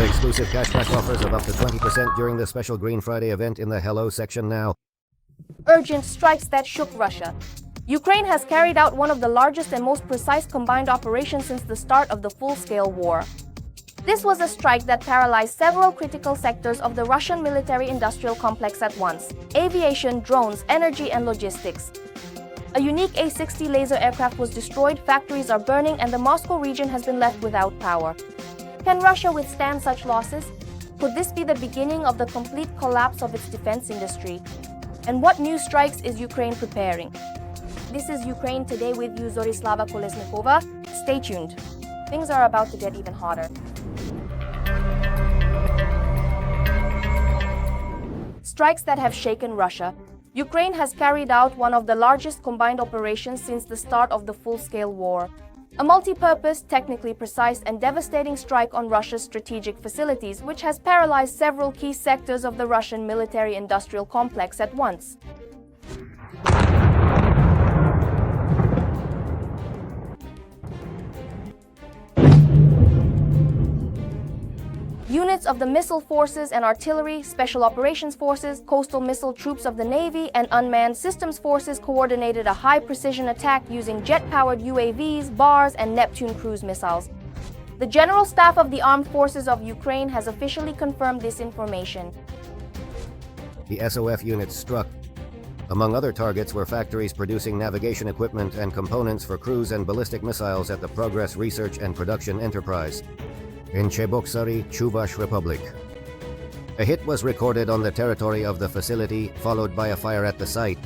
exclusive cashback offers of up to 20% during the special Green Friday event in the Hello section now. Urgent strikes that shook Russia. Ukraine has carried out one of the largest and most precise combined operations since the start of the full-scale war. This was a strike that paralyzed several critical sectors of the Russian military-industrial complex at once: aviation, drones, energy, and logistics. A unique A-60 laser aircraft was destroyed, factories are burning, and the Moscow region has been left without power. Can Russia withstand such losses? Could this be the beginning of the complete collapse of its defense industry? And what new strikes is Ukraine preparing? This is Ukraine Today with you, Zorislava Kolesnikova. Stay tuned. Things are about to get even hotter. Strikes that have shaken Russia. Ukraine has carried out one of the largest combined operations since the start of the full-scale war. A multi-purpose, technically precise, and devastating strike on Russia's strategic facilities, which has paralyzed several key sectors of the Russian military-industrial complex at once. Units of the missile forces and artillery, special operations forces, coastal missile troops of the Navy, and unmanned systems forces coordinated a high-precision attack using jet-powered UAVs, BARs, and Neptune cruise missiles. The General Staff of the Armed Forces of Ukraine has officially confirmed this information. The SOF units struck. Among other targets were factories producing navigation equipment and components for cruise and ballistic missiles at the Progress Research and Production Enterprise in Cheboksary, Chuvash Republic. A hit was recorded on the territory of the facility, followed by a fire at the site.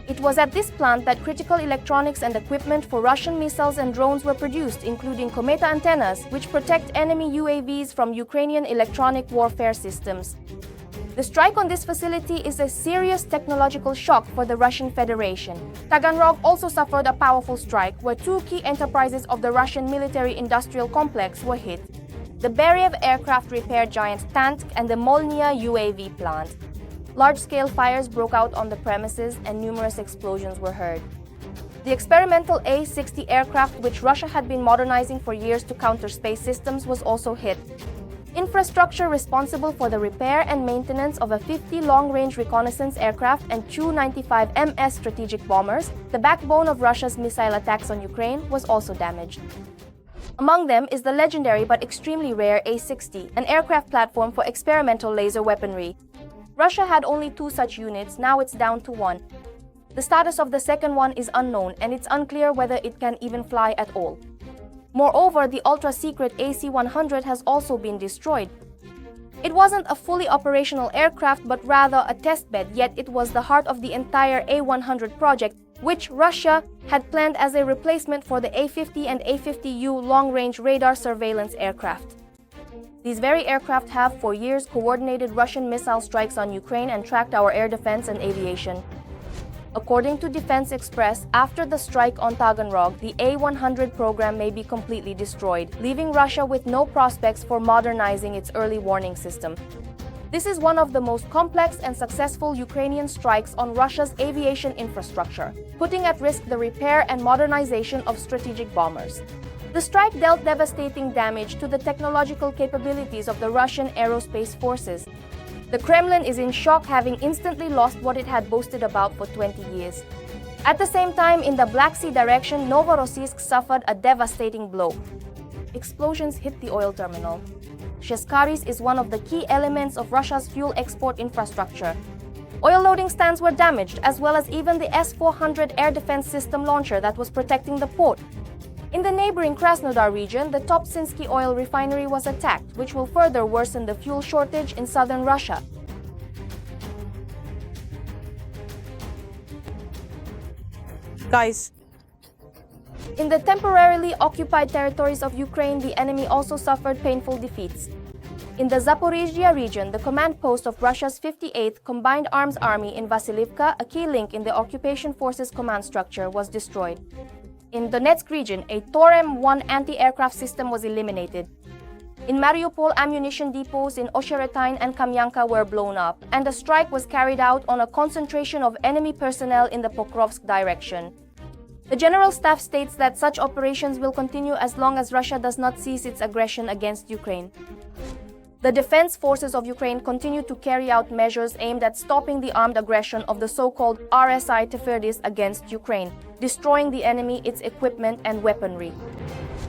It was at this plant that critical electronics and equipment for Russian missiles and drones were produced, including Kometa antennas, which protect enemy UAVs from Ukrainian electronic warfare systems. The strike on this facility is a serious technological shock for the Russian Federation. Taganrog also suffered a powerful strike where two key enterprises of the Russian military-industrial complex were hit: the Beriev aircraft repair giant Tank and the Molnia UAV plant. Large-scale fires broke out on the premises and numerous explosions were heard. The experimental A-60 aircraft, which Russia had been modernizing for years to counter space systems, was also hit. Infrastructure responsible for the repair and maintenance of a 50 long-range reconnaissance aircraft and two 95MS strategic bombers, the backbone of Russia's missile attacks on Ukraine, was also damaged. Among them is the legendary but extremely rare A-60, an aircraft platform for experimental laser weaponry. Russia had only two such units, now it's down to one. The status of the second one is unknown, and it's unclear whether it can even fly at all. Moreover, the ultra-secret AC-100 has also been destroyed. It wasn't a fully operational aircraft, but rather a testbed, yet it was the heart of the entire A-100 project, which Russia had planned as a replacement for the A-50 and A-50U long-range radar surveillance aircraft. These very aircraft have, for years, coordinated Russian missile strikes on Ukraine and tracked our air defense and aviation. According to Defense Express, after the strike on Taganrog, the A-100 program may be completely destroyed, leaving Russia with no prospects for modernizing its early warning system. This is one of the most complex and successful Ukrainian strikes on Russia's aviation infrastructure, putting at risk the repair and modernization of strategic bombers. The strike dealt devastating damage to the technological capabilities of the Russian aerospace forces. The Kremlin is in shock, having instantly lost what it had boasted about for 20 years. At the same time, in the Black Sea direction, Novorossiysk suffered a devastating blow. Explosions hit the oil terminal. Sheskharis is one of the key elements of Russia's fuel export infrastructure. Oil loading stands were damaged, as well as even the S-400 air defense system launcher that was protecting the port. In the neighboring Krasnodar region, the Topsinsky oil refinery was attacked, which will further worsen the fuel shortage in southern Russia. Guys. In the temporarily occupied territories of Ukraine, the enemy also suffered painful defeats. In the Zaporizhzhia region, the command post of Russia's 58th Combined Arms Army in Vasilivka, a key link in the occupation forces command structure, was destroyed. In Donetsk region, a Torem-1 anti-aircraft system was eliminated. In Mariupol, ammunition depots in Osheretine and Kamyanka were blown up, and a strike was carried out on a concentration of enemy personnel in the Pokrovsk direction. The General Staff states that such operations will continue as long as Russia does not cease its aggression against Ukraine. The defense forces of Ukraine continue to carry out measures aimed at stopping the armed aggression of the so-called RSI Tefirdis against Ukraine, destroying the enemy, its equipment and weaponry.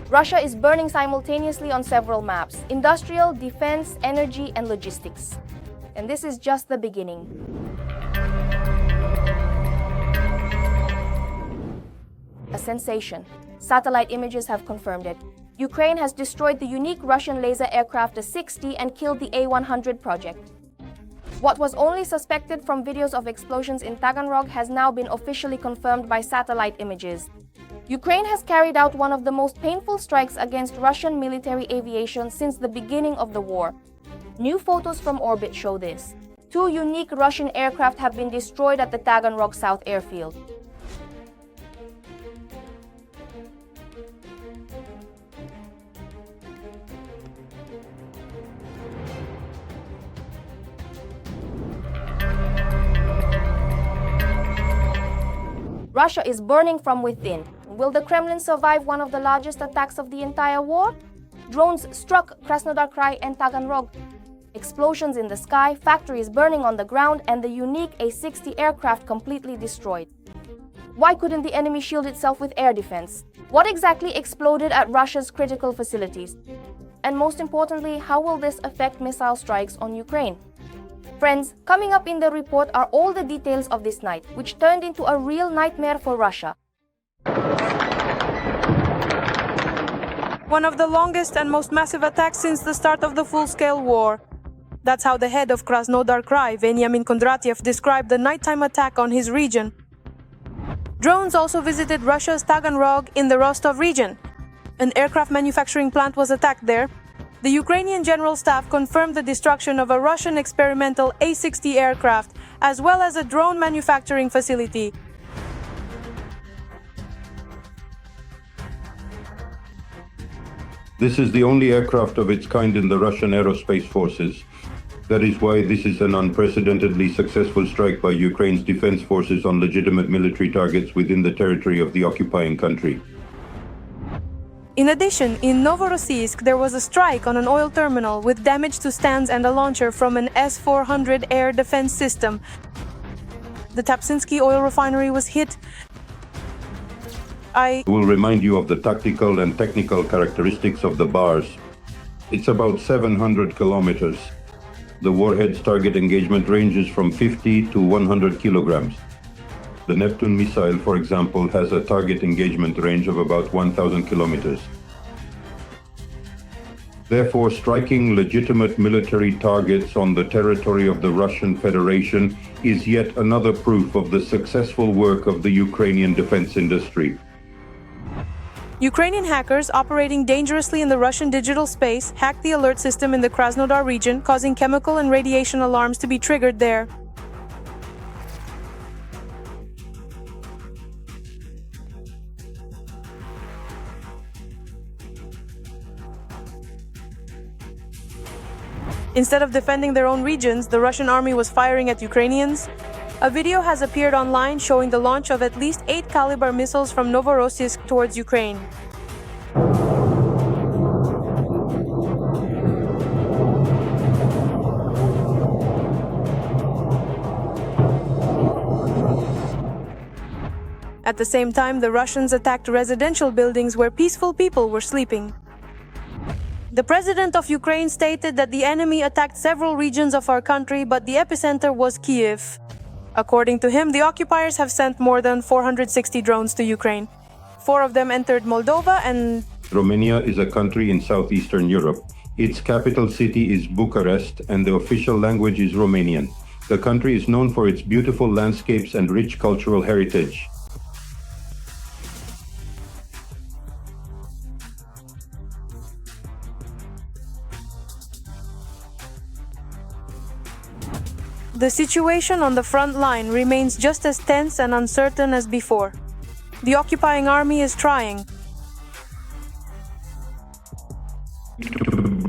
Russia is burning simultaneously on several maps: industrial, defense, energy, and logistics. And this is just the beginning. A sensation. Satellite images have confirmed it. Ukraine has destroyed the unique Russian laser aircraft A-60 and killed the A-100 project. What was only suspected from videos of explosions in Taganrog has now been officially confirmed by satellite images. Ukraine has carried out one of the most painful strikes against Russian military aviation since the beginning of the war. New photos from orbit show this. 2 unique Russian aircraft have been destroyed at the Taganrog South airfield. Russia is burning from within. Will the Kremlin survive one of the largest attacks of the entire war? Drones struck Krasnodar Krai and Taganrog. Explosions in the sky, factories burning on the ground, and the unique A-60 aircraft completely destroyed. Why couldn't the enemy shield itself with air defense? What exactly exploded at Russia's critical facilities? And most importantly, how will this affect missile strikes on Ukraine? Friends, coming up in the report are all the details of this night, which turned into a real nightmare for Russia. One of the longest and most massive attacks since the start of the full-scale war. That's how the head of Krasnodar Krai, Veniamin Kondratiev, described the nighttime attack on his region. Drones also visited Russia's Taganrog in the Rostov region. An aircraft manufacturing plant was attacked there. The Ukrainian General Staff confirmed the destruction of a Russian experimental A-60 aircraft, as well as a drone manufacturing facility. This is the only aircraft of its kind in the Russian aerospace forces. That is why this is an unprecedentedly successful strike by Ukraine's defense forces on legitimate military targets within the territory of the occupying country. In addition, in Novorossiysk, there was a strike on an oil terminal with damage to stands and a launcher from an S-400 air defense system. The Tapsinsky oil refinery was hit. I will remind you of the tactical and technical characteristics of the bars. It's about 700 kilometers. The warhead's target engagement ranges from 50 to 100 kilograms. The Neptune missile, for example, has a target engagement range of about 1,000 kilometers. Therefore, striking legitimate military targets on the territory of the Russian Federation is yet another proof of the successful work of the Ukrainian defense industry. Ukrainian hackers operating dangerously in the Russian digital space hacked the alert system in the Krasnodar region, causing chemical and radiation alarms to be triggered there. Instead of defending their own regions, the Russian army was firing at Ukrainians. A video has appeared online showing the launch of at least 8 caliber missiles from Novorossiysk towards Ukraine. At the same time, the Russians attacked residential buildings where peaceful people were sleeping. The president of Ukraine stated that the enemy attacked several regions of our country, but the epicenter was Kyiv. According to him, the occupiers have sent more than 460 drones to Ukraine. 4 of them entered Moldova and Romania is a country in southeastern Europe. Its capital city is Bucharest, and the official language is Romanian. The country is known for its beautiful landscapes and rich cultural heritage. the situation on the front line remains just as tense and uncertain as before. The occupying army is trying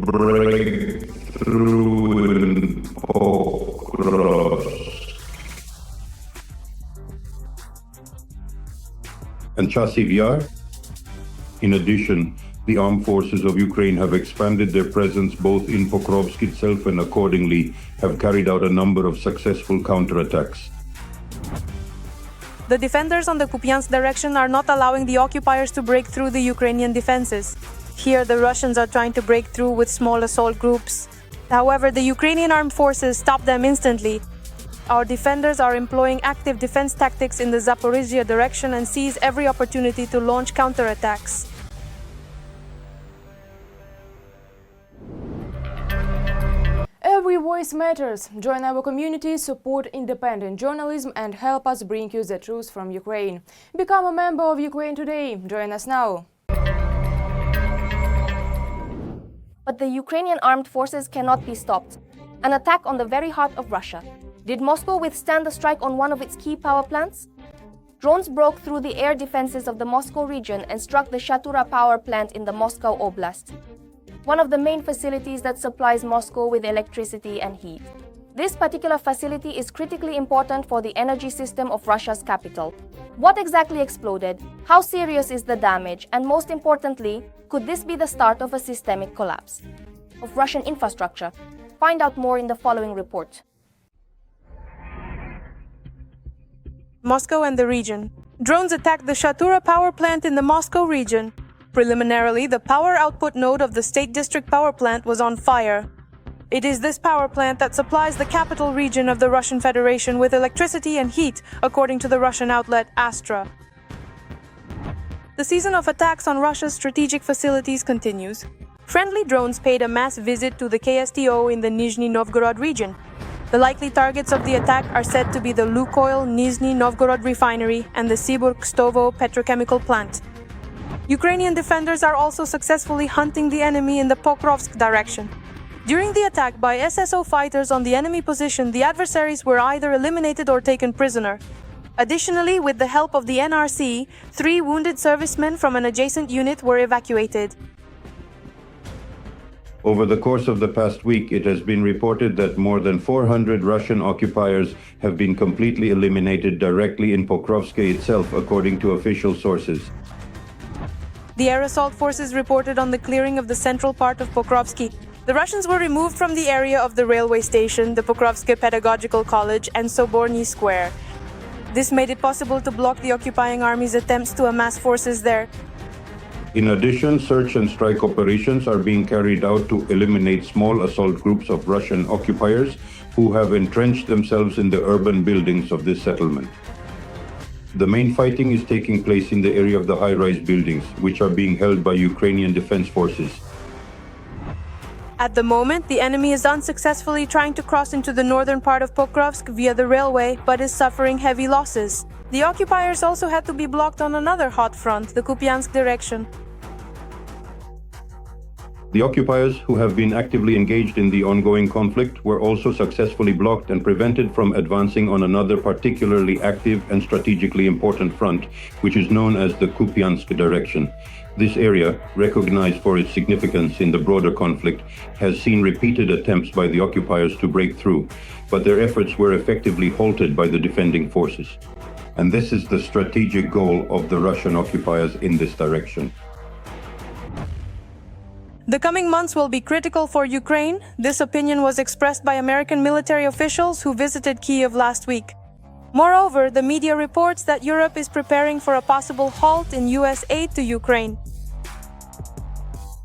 Break through in Pokros and Chasiv Yar. In addition, The armed forces of Ukraine have expanded their presence both in Pokrovsk itself and accordingly have carried out a number of successful counterattacks. The defenders on the Kupiansk direction are not allowing the occupiers to break through the Ukrainian defenses. Here, the Russians are trying to break through with small assault groups. However, the Ukrainian armed forces stop them instantly. Our defenders are employing active defense tactics in the Zaporizhia direction and seize every opportunity to launch counterattacks. Every voice matters. Join our community, support independent journalism and help us bring you the truth from Ukraine. Become a member of Ukraine Today. Join us now. But the Ukrainian armed forces cannot be stopped. An attack on the very heart of Russia. Did Moscow withstand the strike on one of its key power plants? Drones broke through the air defenses of the Moscow region and struck the Shatura power plant in the Moscow Oblast, one of the main facilities that supplies Moscow with electricity and heat. This particular facility is critically important for the energy system of Russia's capital. What exactly exploded? How serious is the damage? And most importantly, could this be the start of a systemic collapse of Russian infrastructure? Find out more in the following report. Moscow and the region. Drones attacked the Shatura power plant in the Moscow region. Preliminarily, the power output node of the State District power plant was on fire. It is this power plant that supplies the capital region of the Russian Federation with electricity and heat, according to the Russian outlet Astra. The season of attacks on Russia's strategic facilities continues. Friendly drones paid a mass visit to the KSTO in the Nizhny Novgorod region. The likely targets of the attack are said to be the Lukoil Nizhny Novgorod refinery and the Siburg-Stovo petrochemical plant. Ukrainian defenders are also successfully hunting the enemy in the Pokrovsk direction. During the attack by SSO fighters on the enemy position, the adversaries were either eliminated or taken prisoner. Additionally, with the help of the NRC, 3 wounded servicemen from an adjacent unit were evacuated. Over the course of the past week, it has been reported that more than 400 Russian occupiers have been completely eliminated directly in Pokrovsk itself, according to official sources. The air assault forces reported on the clearing of the central part of Pokrovsky. The Russians were removed from the area of the railway station, the Pokrovsky Pedagogical College, and Soborny Square. This made it possible to block the occupying army's attempts to amass forces there. In addition, search and strike operations are being carried out to eliminate small assault groups of Russian occupiers who have entrenched themselves in the urban buildings of this settlement. The main fighting is taking place in the area of the high-rise buildings, which are being held by Ukrainian defense forces. At the moment, the enemy is unsuccessfully trying to cross into the northern part of Pokrovsk via the railway, but is suffering heavy losses. The occupiers also had to be blocked on another hot front, the Kupiansk direction. The occupiers, who have been actively engaged in the ongoing conflict, were also successfully blocked and prevented from advancing on another particularly active and strategically important front, which is known as the Kupiansk direction. This area, recognized for its significance in the broader conflict, has seen repeated attempts by the occupiers to break through, but their efforts were effectively halted by the defending forces. And this is the strategic goal of the Russian occupiers in this direction. The coming months will be critical for Ukraine. This opinion was expressed by American military officials who visited Kyiv last week. Moreover, the media reports that Europe is preparing for a possible halt in US aid to Ukraine.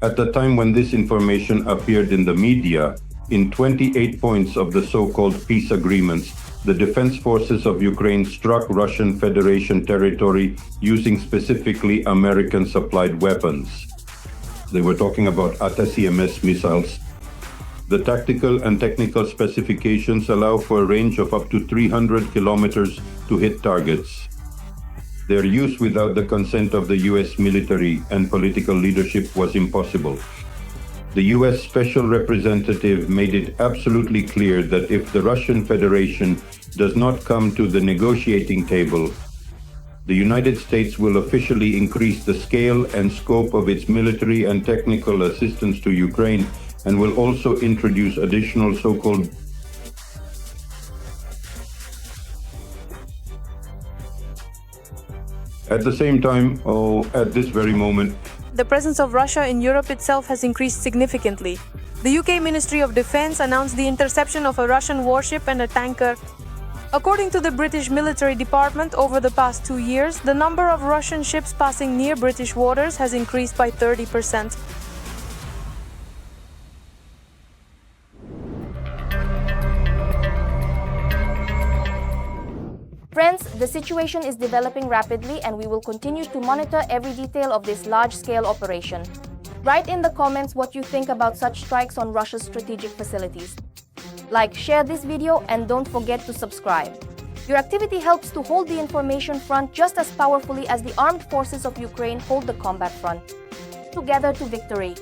At the time when this information appeared in the media, in 28 points of the so-called peace agreements, the defense forces of Ukraine struck Russian Federation territory using specifically American-supplied weapons. They were talking about ATACMS missiles. The tactical and technical specifications allow for a range of up to 300 kilometers to hit targets. Their use without the consent of the US military and political leadership was impossible. The US Special Representative made it absolutely clear that if the Russian Federation does not come to the negotiating table, the United States will officially increase the scale and scope of its military and technical assistance to Ukraine and will also introduce additional so-called At the same time, at this very moment, the presence of Russia in Europe itself has increased significantly. The UK Ministry of Defence announced the interception of a Russian warship and a tanker. According to the British Military Department, over the past 2 years, the number of Russian ships passing near British waters has increased by 30%. Friends, the situation is developing rapidly and we will continue to monitor every detail of this large-scale operation. Write in the comments what you think about such strikes on Russia's strategic facilities. Like, share this video and don't forget to subscribe. Your activity helps to hold the information front just as powerfully as the armed forces of Ukraine hold the combat front. Together to victory.